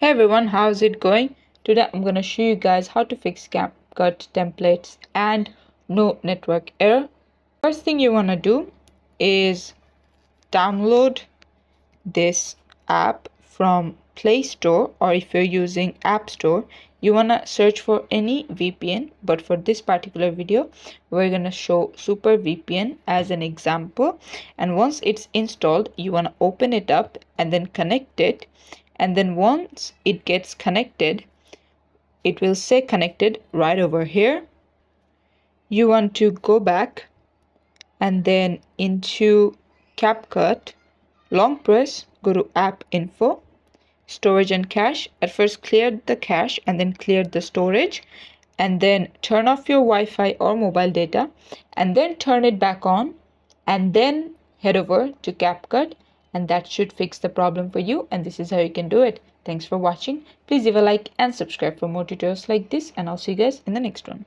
Hey everyone, how's it going? Today I'm gonna show you guys how to fix Capcut templates and no network error. First thing you wanna do is download this app from Play Store, or if you're using App Store, you wanna search for any VPN. But for this particular video, we're gonna show Super VPN as an example. And once it's installed, you wanna open it up and then connect it. And then once it gets connected, it will say connected right over here. You want to go back and then into Capcut, long press, go to app info, storage and cache. At first clear the cache and then clear the storage, and then turn off your Wi-Fi or mobile data and then turn it back on, and then head over to Capcut, and that should fix the problem for you. And this is how you can do it. Thanks for watching. Please leave a like and subscribe for more tutorials like this, and I'll see you guys in the next one.